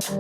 What's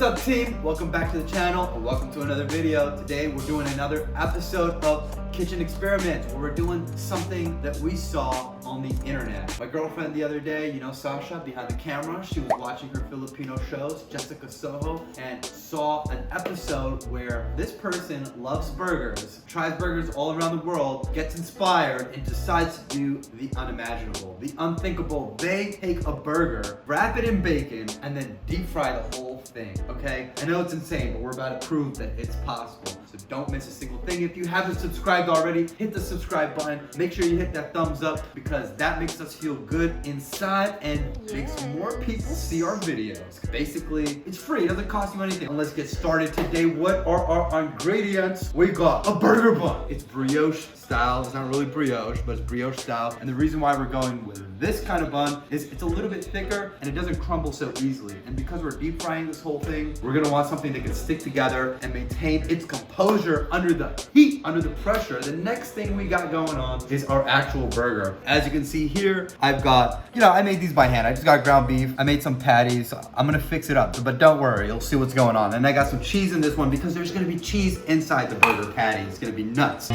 up, team? Welcome back to the channel and welcome to another video. Today we're doing another episode of Kitchen Experiment, where we're doing something that we saw on the internet. My girlfriend the other day, you know Sasha behind the camera, she was watching her Filipino shows, Jessica Soho, and saw an episode where this person loves burgers, tries burgers all around the world, gets inspired, and decides to do the unimaginable, the unthinkable. They take a burger, wrap it in bacon, and then deep fry the whole thing, okay? I know it's insane, but we're about to prove that it's possible. So don't miss a single thing. If you haven't subscribed already, hit the subscribe button. Make sure you hit that thumbs up because that makes us feel good inside and makes more people see our videos. Basically, it's free. It doesn't cost you anything. And let's get started today. What are our ingredients? We got a burger bun. It's brioche style. It's not really brioche, but it's brioche style. And the reason why we're going with this kind of bun is it's a little bit thicker and it doesn't crumble so easily. And because we're deep frying this whole thing, we're gonna want something that can stick together and maintain its composure under the heat, under the pressure. The next thing we got going on is our actual burger. As you can see here, I've got, I made these by hand. I just got ground beef. I made some patties. I'm gonna fix it up, but don't worry, you'll see what's going on. And I got some cheese in this one because there's gonna be cheese inside the burger patty. It's gonna be nuts.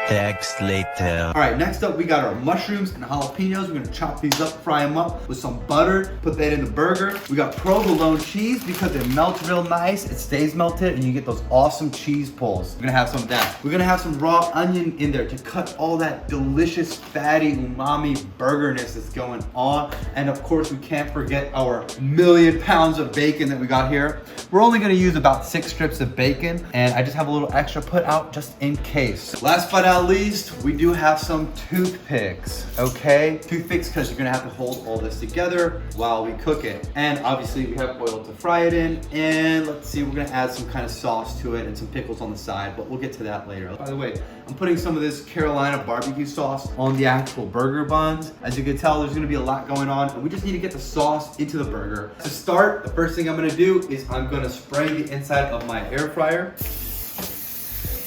Text later. All right, next up we got our mushrooms and jalapenos. We're gonna chop these up, fry them up with some butter, put that in the burger. We got provolone cheese because it melts real nice. It stays melted and you get those awesome cheese pulls. We're gonna have some of that. We're gonna have some raw onion in there to cut all that delicious, fatty, umami burgerness that's going on. And of course, we can't forget our 1,000,000 pounds of bacon that we got here. We're only gonna use about 6 strips of bacon, and I just have a little extra put out just in case. Last but not least, we do have some toothpicks, okay? Toothpicks because you're gonna have to hold all this together while we cook it. And obviously we have oil to fry it in, and let's see, we're gonna add some kind of sauce to it and some pickles on the side, but we'll get to that later. By the way, I'm putting some of this Carolina barbecue sauce on the actual burger buns. As you can tell, there's gonna be a lot going on, and we just need to get the sauce into the burger. To start, the first thing I'm gonna do is I'm gonna spray the inside of my air fryer.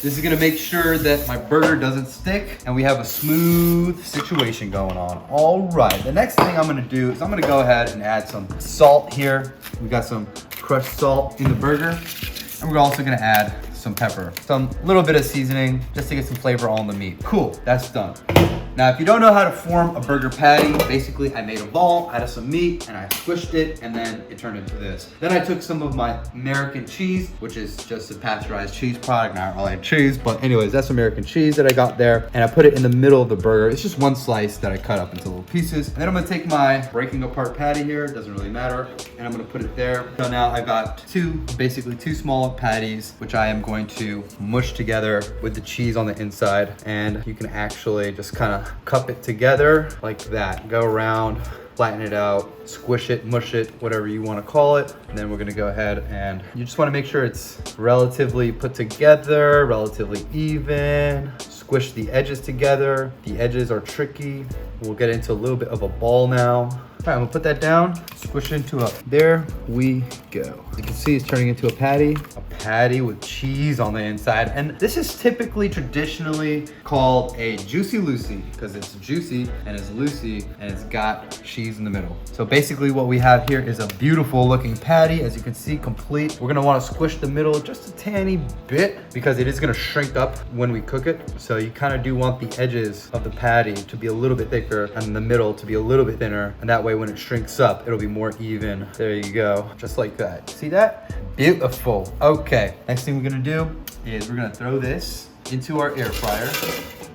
This is gonna make sure that my burger doesn't stick and we have a smooth situation going on. All right, the next thing I'm gonna do is I'm gonna go ahead and add some salt here. We got some crushed salt in the burger. And we're also gonna add some pepper, some little bit of seasoning just to get some flavor on the meat. Cool, that's done. Now, if you don't know how to form a burger patty, basically I made a ball out of some meat and I squished it and then it turned into this. Then I took some of my American cheese, which is just a pasteurized cheese product, not really cheese, but anyways, that's American cheese that I got there, and I put it in the middle of the burger. It's just one slice that I cut up into little pieces. And then I'm gonna take my breaking apart patty here, it doesn't really matter, and I'm gonna put it there. So now I've got basically two small patties, which I am going to mush together with the cheese on the inside, and you can actually just kind of cup it together like that. Go around, flatten it out, squish it, mush it, whatever you want to call it. And then we're gonna go ahead and you just want to make sure it's relatively put together, relatively even. Squish the edges together. The edges are tricky. We'll get into a little bit of a ball now. All right, I'm gonna put that down, squish it into there we go. You can see it's turning into a patty with cheese on the inside. And this is typically traditionally called a Juicy Lucy because it's juicy and it's loosey and it's got cheese in the middle. So basically what we have here is a beautiful looking patty, as you can see, complete. We're gonna wanna squish the middle just a tiny bit because it is gonna shrink up when we cook it. So you kind of do want the edges of the patty to be a little bit thicker and the middle to be a little bit thinner. And that way when it shrinks up, it'll be more even. There you go, just like that. See that? Beautiful. Okay, next thing we're gonna do is we're gonna throw this into our air fryer.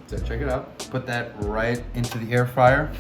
So check it out. Put that right into the air fryer.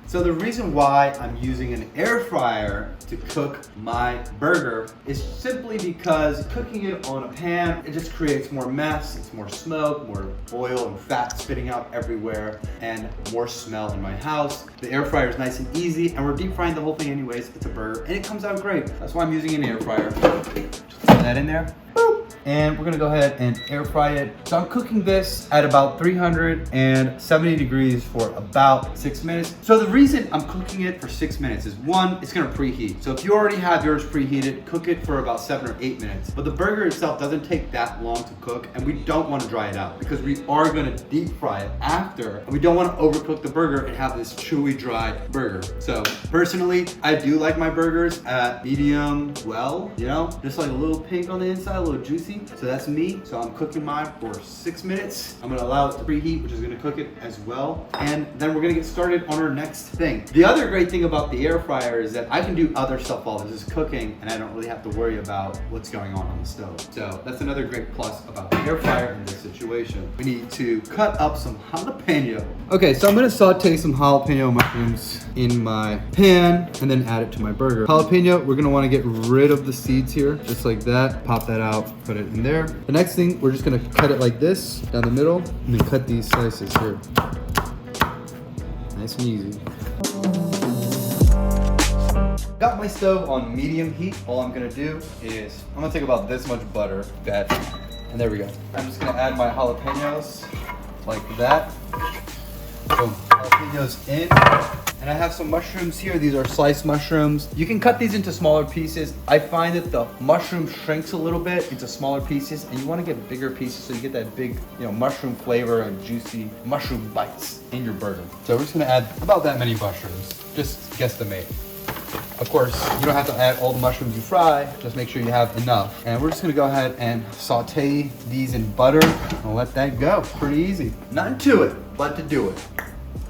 So the reason why I'm using an air fryer to cook my burger is simply because cooking it on a pan, it just creates more mess, it's more smoke, more oil and fat spitting out everywhere, and more smell in my house. The air fryer is nice and easy, and we're deep frying the whole thing anyways. It's a burger, and it comes out great. That's why I'm using an air fryer. Just put that in there. Boop. and we're gonna go ahead and air fry it. So I'm cooking this at about 370 degrees for about 6 minutes. So the reason I'm cooking it for 6 minutes is one, it's gonna preheat. So if you already have yours preheated, cook it for about 7 or 8 minutes. But the burger itself doesn't take that long to cook, and we don't wanna dry it out because we are gonna deep fry it after, and we don't wanna overcook the burger and have this chewy, dry burger. So personally, I do like my burgers at medium well, you know, just like a little pink on the inside, a little juicy. So that's me. So I'm cooking mine for 6 minutes. I'm gonna allow it to preheat, which is gonna cook it as well. And then we're gonna get started on our next thing. The other great thing about the air fryer is that I can do other stuff while this is cooking, and I don't really have to worry about what's going on the stove. So that's another great plus about the air fryer in this situation. We need to cut up some jalapeno. Okay, so I'm gonna saute some jalapeno mushrooms in my pan and then add it to my burger. Jalapeno, we're gonna wanna get rid of the seeds here, just like that. Pop that out, put it in there. The next thing, we're just gonna cut it like this, down the middle, and then cut these slices here. Nice and easy. Got my stove on medium heat. All I'm gonna do is, I'm gonna take about this much butter, and there we go. I'm just gonna add my jalapenos like that. Boom, jalapenos in. And I have some mushrooms here. These are sliced mushrooms. You can cut these into smaller pieces. I find that the mushroom shrinks a little bit into smaller pieces, and you want to get bigger pieces so you get that big, you know, mushroom flavor and juicy mushroom bites in your burger. So we're just gonna add about that many mushrooms. Just guesstimate. Of course, you don't have to add all the mushrooms you fry. Just make sure you have enough. And we're just gonna go ahead and saute these in butter and let that go. Pretty easy. Nothing to it, but to do it.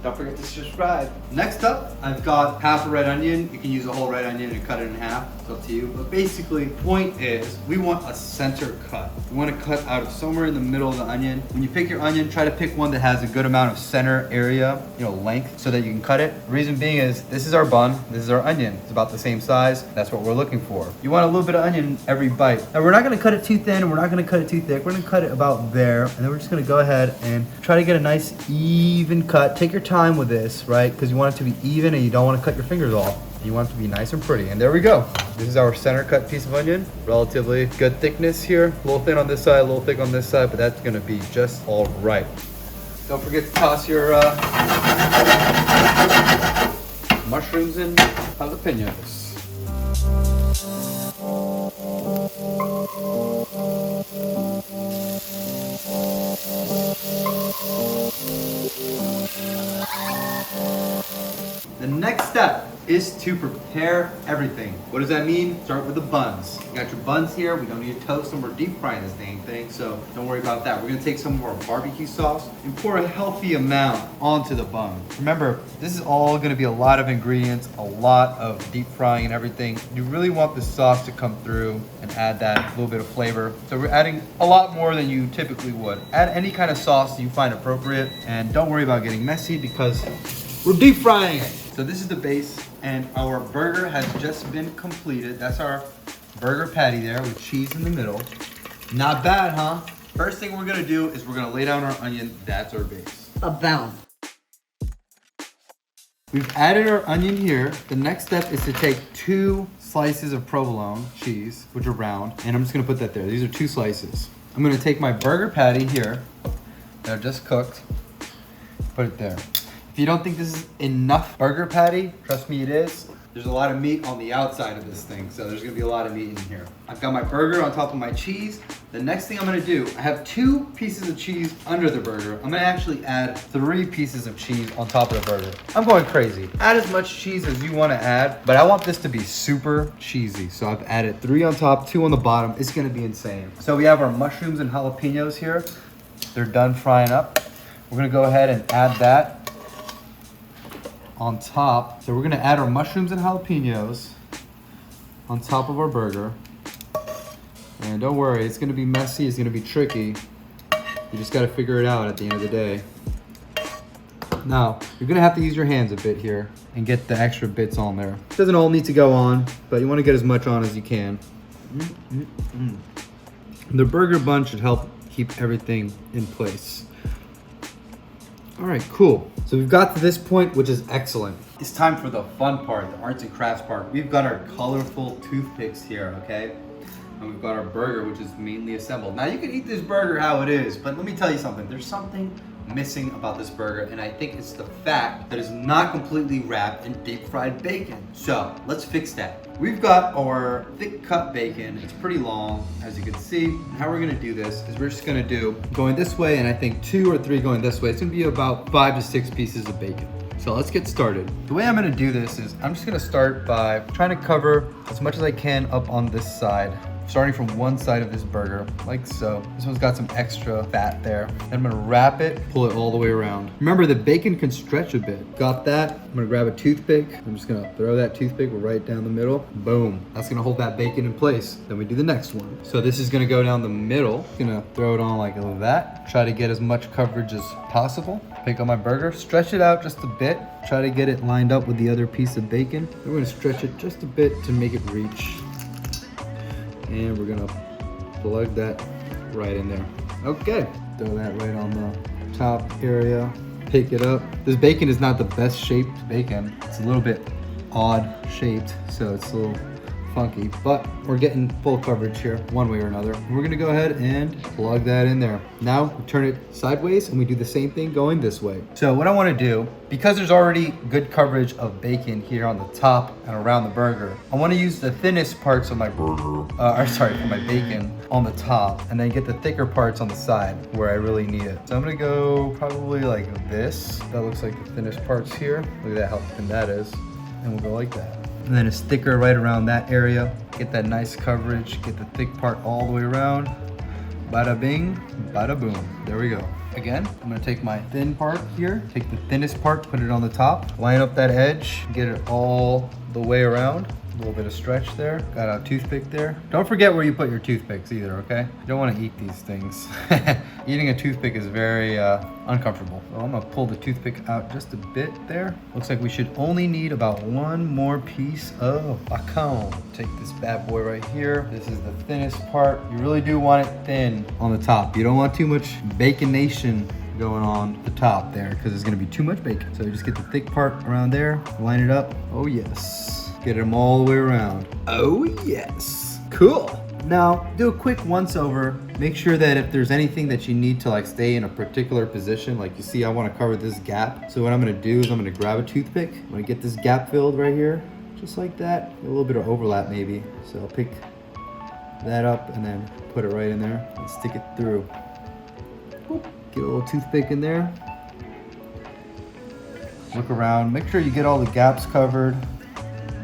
Don't forget to subscribe. Next up, I've got half a red onion. You can use a whole red onion and cut it in half. It's up to you. But basically, point is, we want a center cut. We want to cut out of somewhere in the middle of the onion. When you pick your onion, try to pick one that has a good amount of center area, you know, length, so that you can cut it. The reason being is, this is our bun, this is our onion. It's about the same size. That's what we're looking for. You want a little bit of onion every bite. Now, we're not gonna cut it too thin, and we're not gonna cut it too thick. We're gonna cut it about there, and then we're just gonna go ahead and try to get a nice, even cut. Take your time with this, right? Because you want it to be even, and you don't want to cut your fingers off. You want it to be nice and pretty. And there we go. This is our center cut piece of onion. Relatively good thickness here. A little thin on this side, a little thick on this side, but that's gonna be just all right. Don't forget to toss your mushrooms and jalapenos. The next step is to prepare everything. What does that mean? Start with the buns. You got your buns here. We don't need to toast them or deep fry this dang thing, so don't worry about that. We're gonna take some of our barbecue sauce and pour a healthy amount onto the bun. Remember, this is all gonna be a lot of ingredients, a lot of deep frying and everything. You really want the sauce to come through and add that little bit of flavor. So we're adding a lot more than you typically would. Add any kind of sauce you find appropriate, and don't worry about getting messy because we're deep frying it. So this is the base, and our burger has just been completed. That's our burger patty there with cheese in the middle. Not bad, huh? First thing we're gonna do is we're gonna lay down our onion. That's our base. About. We've added our onion here. The next step is to take 2 slices of provolone cheese, which are round, and I'm just gonna put that there. These are 2 slices. I'm gonna take my burger patty here that I've just cooked, put it there. If you don't think this is enough burger patty, trust me, it is. There's a lot of meat on the outside of this thing, so there's gonna be a lot of meat in here. I've got my burger on top of my cheese. The next thing I'm gonna do, I have 2 pieces of cheese under the burger. I'm gonna actually add 3 pieces of cheese on top of the burger. I'm going crazy. Add as much cheese as you wanna add, but I want this to be super cheesy. So I've added 3 on top, 2 on the bottom. It's gonna be insane. So we have our mushrooms and jalapenos here. They're done frying up. We're gonna go ahead and add that on top. So we're gonna add our mushrooms and jalapenos on top of our burger. And don't worry, it's gonna be messy, it's gonna be tricky. You just gotta figure it out at the end of the day. Now, you're gonna have to use your hands a bit here and get the extra bits on there. It doesn't all need to go on, but you wanna get as much on as you can. The burger bun should help keep everything in place. All right, cool. So we've got to this point, which is excellent. It's time for the fun part, the arts and crafts part. We've got our colorful toothpicks here, okay? And we've got our burger, which is mainly assembled. Now you can eat this burger how it is, but let me tell you something. There's something missing about this burger, and I think it's the fact that it's not completely wrapped in deep fried bacon. So let's fix that. We've got our thick cut bacon. It's pretty long, as you can see. And how we're gonna do this is we're just gonna do going this way, and I think 2 or 3 going this way. It's gonna be about 5 to 6 pieces of bacon. So let's get started. The way I'm gonna do this is I'm just gonna start by trying to cover as much as I can up on this side, starting from one side of this burger, like so. This one's got some extra fat there. Then I'm gonna wrap it, pull it all the way around. Remember, the bacon can stretch a bit. Got that? I'm gonna grab a toothpick. I'm just gonna throw that toothpick right down the middle. Boom. That's gonna hold that bacon in place. Then we do the next one. So this is gonna go down the middle. Gonna throw it on like that. Try to get as much coverage as possible. Pick up my burger, stretch it out just a bit. Try to get it lined up with the other piece of bacon. We're gonna stretch it just a bit to make it reach. And we're gonna plug that right in there. Okay, throw that right on the top area. Pick it up. This bacon is not the best shaped bacon. It's a little bit odd shaped, so it's a little funky, but we're getting full coverage here one way or another. We're gonna go ahead and plug that in there. Now we turn it sideways and we do the same thing going this way. So what I wanna do, because there's already good coverage of bacon here on the top and around the burger, I wanna use the thinnest parts of my burger, for my bacon on the top, and then get the thicker parts on the side where I really need it. So I'm gonna go probably like this. That looks like the thinnest parts here. Look at that, how thin that is. And we'll go like that. And then it's thicker right around that area. Get that nice coverage, get the thick part all the way around. Bada bing, bada boom. There we go. Again, I'm gonna take my thin part here, take the thinnest part, put it on the top, line up that edge, get it all the way around. A little bit of stretch there. Got a toothpick there. Don't forget where you put your toothpicks either, okay? You don't want to eat these things. Eating a toothpick is very uncomfortable. So I'm gonna pull the toothpick out just a bit there. Looks like we should only need about one more piece of bacon. Take this bad boy right here. This is the thinnest part. You really do want it thin on the top. You don't want too much baconation going on the top there because there's gonna be too much bacon. So you just get the thick part around there, line it up. Oh yes. Get them all the way around. Oh yes. Cool. Now do a quick once over. Make sure that if there's anything that you need to like stay in a particular position, like you see I want to cover this gap. So what I'm gonna do is I'm gonna grab a toothpick. I'm gonna get this gap filled right here. Just like that. A little bit of overlap maybe. So I'll pick that up and then put it right in there and stick it through. Get a little toothpick in there. Look around, make sure you get all the gaps covered.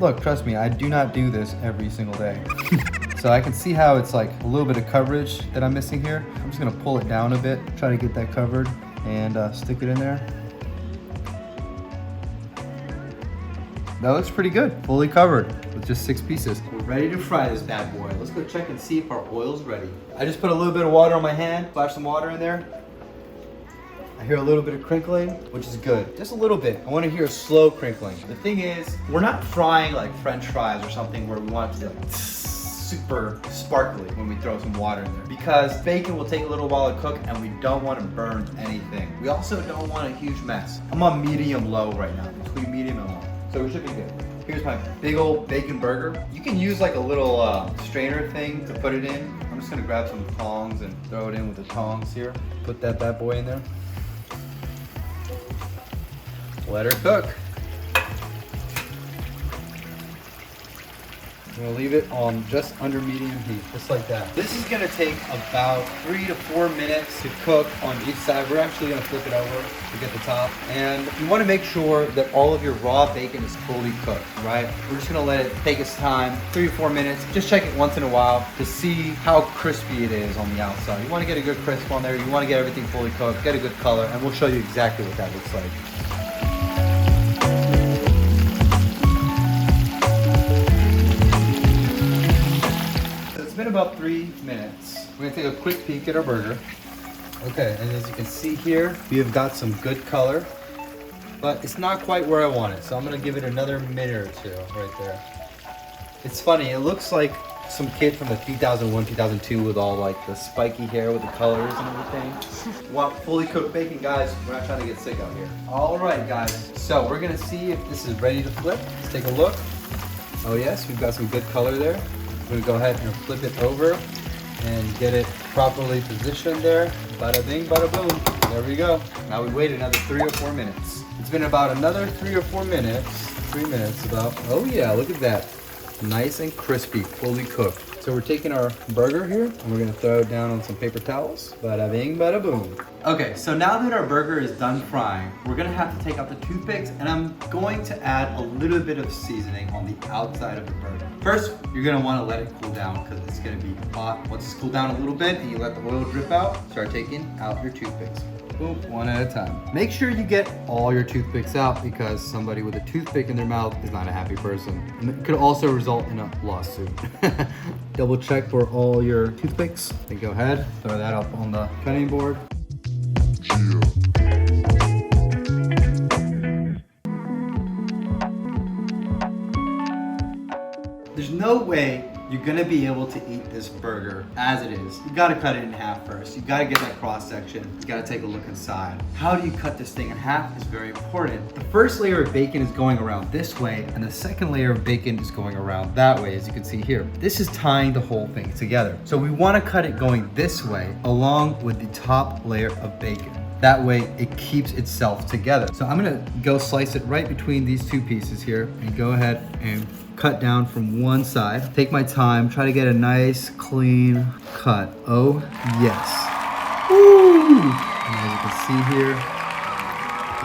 Look, trust me, I do not do this every single day. So I can see how it's like a little bit of coverage that I'm missing here. I'm just gonna pull it down a bit, try to get that covered, and stick it in there. That looks pretty good, fully covered with just 6 pieces. We're ready to fry this bad boy. Let's go check and see if our oil's ready. I just put a little bit of water on my hand, splash some water in there. I hear a little bit of crinkling, which is good. Just a little bit. I want to hear a slow crinkling. The thing is, we're not frying like French fries or something where we want it to be like super sparkly when we throw some water in there. Because bacon will take a little while to cook and we don't want to burn anything. We also don't want a huge mess. I'm on medium low right now, between medium and low. So we should be good. Here's my big old bacon burger. You can use like a little strainer thing to put it in. I'm just gonna grab some tongs and throw it in with the tongs here. Put that bad boy in there. Let her cook. I'm gonna leave it on just under medium heat, just like that. This is gonna take about 3 to 4 minutes to cook on each side. We're actually gonna flip it over to get the top. And you wanna make sure that all of your raw bacon is fully cooked, right? We're just gonna let it take its time, 3 to 4 minutes. Just check it once in a while to see how crispy it is on the outside. You wanna get a good crisp on there. You wanna get everything fully cooked, get a good color, and we'll show you exactly what that looks like. It's been about 3 minutes. We're gonna take a quick peek at our burger. Okay, and as you can see here, we have got some good color, but it's not quite where I want it. So I'm gonna give it another minute or two right there. It's funny, it looks like some kid from the 2001, 2002 with all like the spiky hair with the colors and everything. Want fully cooked bacon, guys? We're not trying to get sick out here. All right, guys. So we're gonna see if this is ready to flip. Let's take a look. Oh yes, we've got some good color there. I'm gonna go ahead and flip it over and get it properly positioned there. Bada bing, bada boom. There we go. Now we wait another 3 or 4 minutes. It's been about another 3 or 4 minutes. 3 minutes about. Oh yeah, look at that. Nice and crispy, fully cooked. So we're taking our burger here and we're gonna throw it down on some paper towels. Bada bing, bada boom. Okay, so now that our burger is done frying, we're gonna have to take out the toothpicks and I'm going to add a little bit of seasoning on the outside of the burger. First, you're gonna wanna let it cool down because it's gonna be hot. Once it's cooled down a little bit and you let the oil drip out, start taking out your toothpicks. Boom, one at a time. Make sure you get all your toothpicks out because somebody with a toothpick in their mouth is not a happy person. And it could also result in a lawsuit. Double check for all your toothpicks. Then go ahead, throw that up on the cutting board. There's no way you're gonna be able to eat this burger as it is. You gotta cut it in half first. You gotta get that cross section. You gotta take a look inside. How do you cut this thing in half is very important. The first layer of bacon is going around this way, and the second layer of bacon is going around that way, as you can see here. This is tying the whole thing together. So we wanna cut it going this way, along with the top layer of bacon. That way it keeps itself together. So I'm gonna go slice it right between these two pieces here and go ahead and cut down from one side. Take my time, try to get a nice clean cut. Oh yes. Woo! And as you can see here,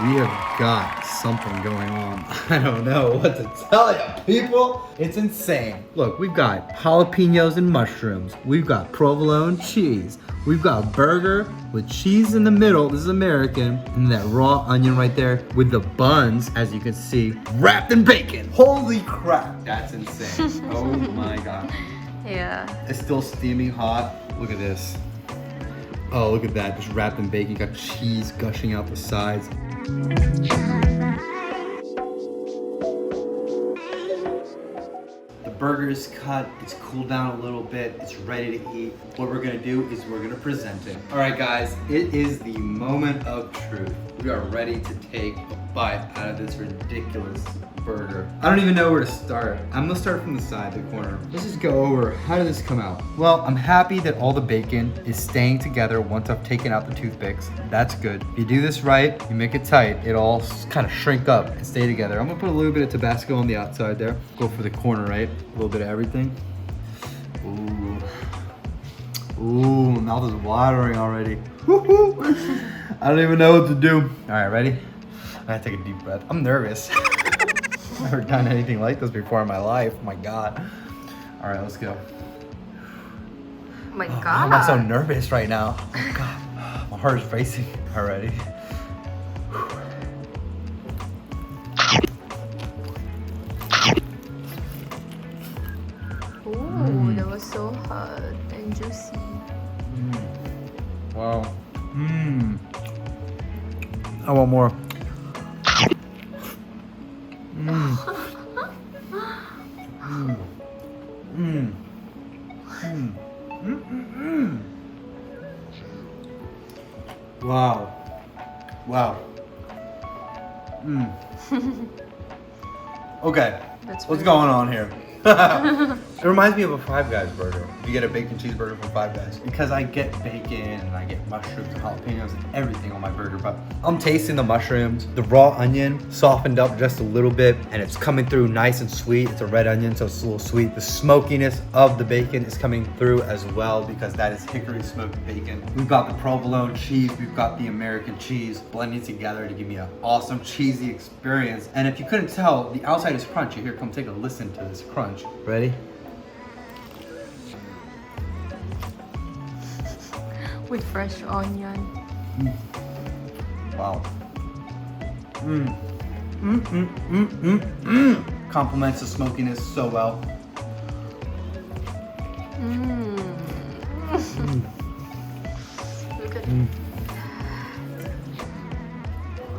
we have got something going on. I don't know what to tell you, people. It's insane. Look, we've got jalapenos and mushrooms. We've got provolone cheese. We've got a burger with cheese in the middle. This is American. And that raw onion right there with the buns, as you can see, wrapped in bacon. Holy crap, that's insane. Oh my God. Yeah. It's still steaming hot. Look at this. Oh, look at that, just wrapped in bacon. Got cheese gushing out the sides. The burger is cut, it's cooled down a little bit, it's ready to eat. What we're gonna do is we're gonna present it. All right guys, it is the moment of truth. We are ready to take a bite out of this ridiculous burger. I don't even know where to start. I'm gonna start from the side, the corner. Let's just go over, how did this come out? Well, I'm happy that all the bacon is staying together once I've taken out the toothpicks. That's good. If you do this right, you make it tight, it'll all kind of shrink up and stay together. I'm gonna put a little bit of Tabasco on the outside there. Go for the corner, right? A little bit of everything. Ooh. Ooh, my mouth is watering already. I don't even know what to do. All right, ready? I gotta take a deep breath. I'm nervous. I've never done anything like this before in my life. Oh my God. All right, let's go. Oh my God. Why am I so nervous right now? Oh my God. My heart is racing already. Ooh, that was so hot and juicy. Wow. I want more. Wow. Wow. Okay. That's What's really going on here? It reminds me of a Five Guys burger. You get a bacon cheeseburger from Five Guys. Because I get bacon and I get mushrooms and jalapenos and everything on my burger, but I'm tasting the mushrooms. The raw onion softened up just a little bit and it's coming through nice and sweet. It's a red onion, so it's a little sweet. The smokiness of the bacon is coming through as well because that is hickory smoked bacon. We've got the provolone cheese, we've got the American cheese blending together to give me an awesome cheesy experience. And if you couldn't tell, the outside is crunchy. Here, come take a listen to this crunch. Ready? with fresh onion. Wow. Complements the smokiness so well. Look at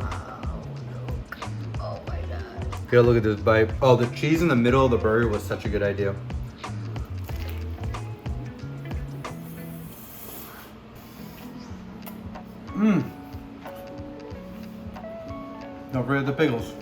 Wow, look. Oh my god. Get a look at this bite. Oh, the cheese in the middle of the burger was such a good idea. Don't forget the pickles.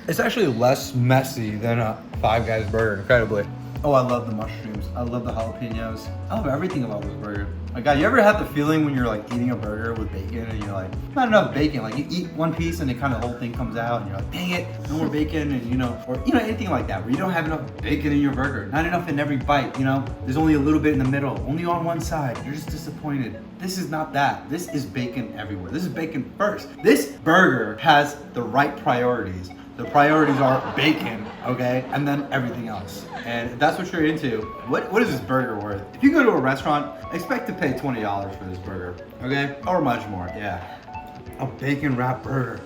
It's actually less messy than a Five Guys burger, incredibly. Oh, I love the mushrooms. I love the jalapenos. I love everything about this burger. Like, God, you ever have the feeling when you're like eating a burger with bacon and you're like, not enough bacon. Like you eat one piece and the whole thing comes out and you're like, dang it, no more bacon, and or anything like that where you don't have enough bacon in your burger. Not enough in every bite, There's only a little bit in the middle, only on one side. You're just disappointed. This is not that. This is bacon everywhere. This is bacon first. This burger has the right priorities. The priorities are bacon, okay? And then everything else. And if that's what you're into, what is this burger worth? If you go to a restaurant, expect to pay $20 for this burger, okay? Or much more, yeah. A bacon wrapped burger.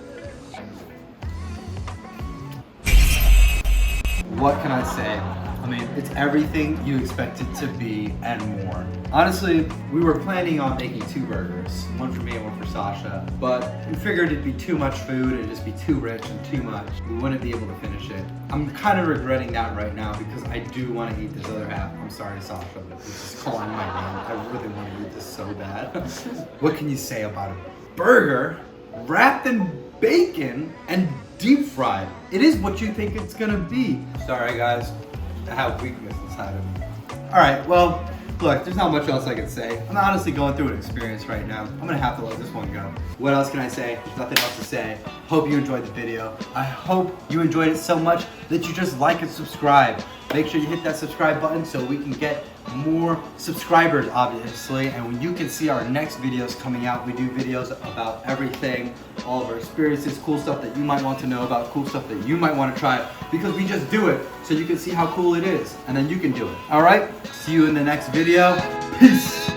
What can I say? I mean, it's everything you expect it to be and more. Honestly, we were planning on making 2 burgers, one for me and one for Sasha, but we figured it'd be too much food, it'd just be too rich and too much. We wouldn't be able to finish it. I'm kind of regretting that right now because I do want to eat this other half. I'm sorry, Sasha, but it's just calling my name. I really want to eat this so bad. What can you say about a burger wrapped in bacon and deep fried? It is what you think it's gonna be. Sorry, guys. I have weakness inside of me. All right, well, look, there's not much else I can say. I'm honestly going through an experience right now. I'm gonna have to let this one go. What else can I say? There's nothing else to say. Hope you enjoyed the video. I hope you enjoyed it so much that you just like and subscribe. Make sure you hit that subscribe button so we can get more subscribers, obviously, and when you can see our next videos coming out. We do videos about everything, all of our experiences, cool stuff that you might want to know about, cool stuff that you might want to try, because we just do it so you can see how cool it is, and then you can do it. All right, see you in the next video. Peace.